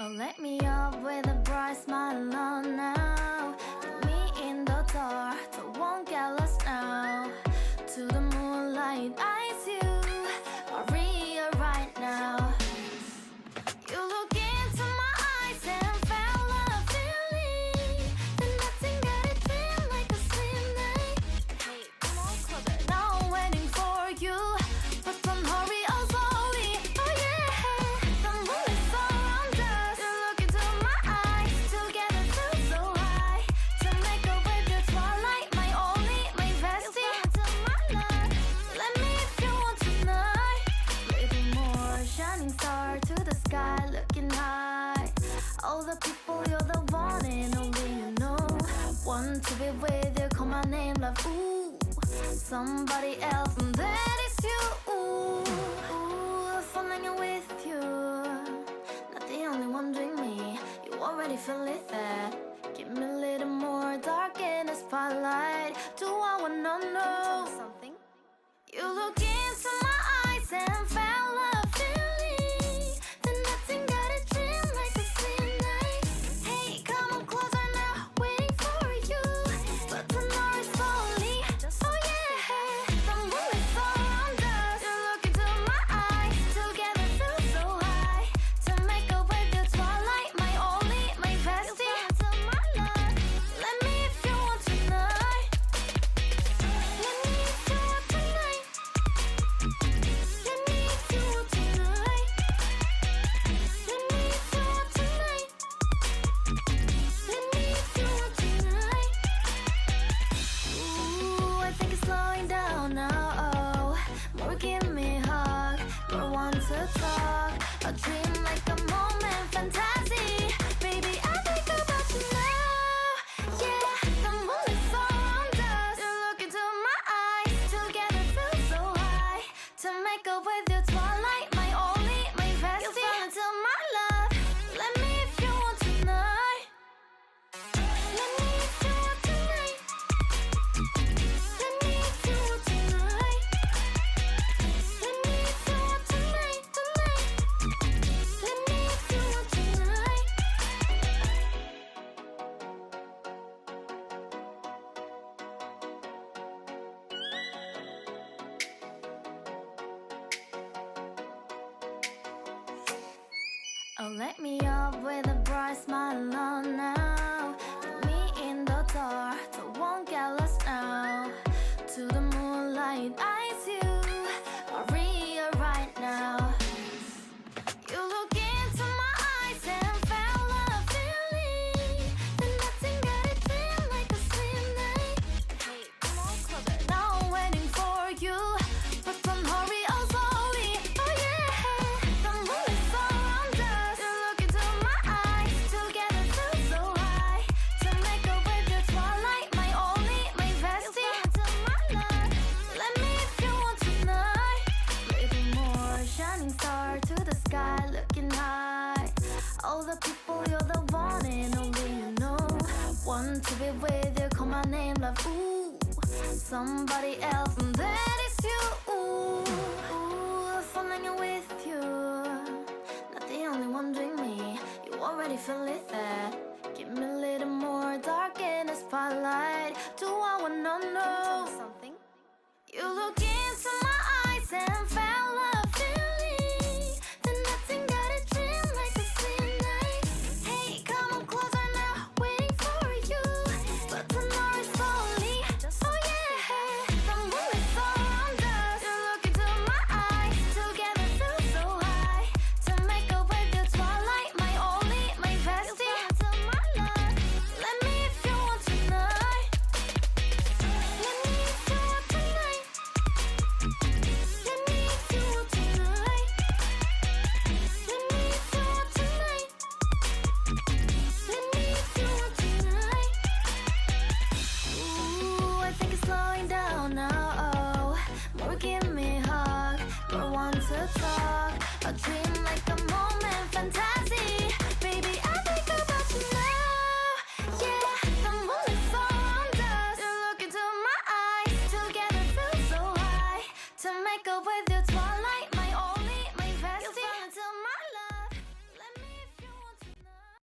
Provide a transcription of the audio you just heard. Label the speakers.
Speaker 1: Oh, let me up with a bright smile on now. Put me in the dark, so won't get lost now. To the moonlight, eyes you are real right now. You look into my eyes and felt a feeling that nothing got it feel like a slim night. Hey, come on closer. Now I'm waiting for you, but don't hurry, oh slowly. Oh yeah, the moon is around us. You look into my eyes, together feel so high. To make a wave the twilight, my only, my bestie. Let me if you want tonight. Little more shining star to the sky, looking high. All the people, you're the one and only you know. Want to be with you, call my name, love, ooh. Somebody else, and that is you, ooh. Falling with you, not the only one doing me. You already feel it there. Give me a little more dark in the spotlight. Do I wanna know something? You look into my eyes and felt a feeling that nothing got a dream like a slim night. Hey, come on closer now, waiting for you, but tomorrow is slowly. Oh yeah, the moon is around us. You look into my eyes, together feel so high. To make a wave the twilight, my only, my bestie. Let me if you want tonight. Let me if you want tonight. Let me if you want tonight. Let me if you want tonight. Let me if you want tonight. Ooh, I think it's slowing down now. Oh, more give me a hug, more want to talk. A dream like a moment, fantasy. Baby, I think about you now. Yeah, the moon is around us. You look into my eyes, together feel so high. To make a with your twilight, my only, my bestie. You fall into my love. Let me if you want tonight. Let me if you want tonight. Let me if you want tonight. Let me if you want tonight, tonight. Let me if you want tonight. Oh, let me up with a bright smile on now. Put me in the dark, so won't get lost now. To the moonlight, eyes you are real right now. You look into my eyes and felt a feeling that nothing got it feel like a slim night. Hey, come on closer. Now I'm waiting for you, but don't hurry, oh slowly. Oh yeah, the moon is around us. You look into my eyes, together feel so high. To make a wave the twilight, my only, my bestie. Let me if you want tonight. Little more shining star to the sky, looking high. All the people, you're the one and only you know. Want to be with you, call my name, love, ooh. Somebody else, and that is you, ooh. Falling with you, not the only one doing me. You already feel it there. Give me a little more dark in the spotlight. Do I wanna know something? You look into my eyes and felt a feeling that nothing got a dream like a slim night. Hey, come on closer now, waiting for you, but tomorrow is slowly. Oh yeah, the moon is around us. You look into my eyes, together feel so high. To make a wave the twilight, my only, my bestie. Let me if you want tonight. Let me if you want tonight. Let me if you want tonight. Let me if you want tonight. Let me if you want tonight. Ooh, I think it's slowing down now. Oh, more give me a hug, more want to talk. A dream like a moment, fantasy. Baby, I think about you now. Yeah, the moon is around us. You look into my eyes, together feel so high. To make a way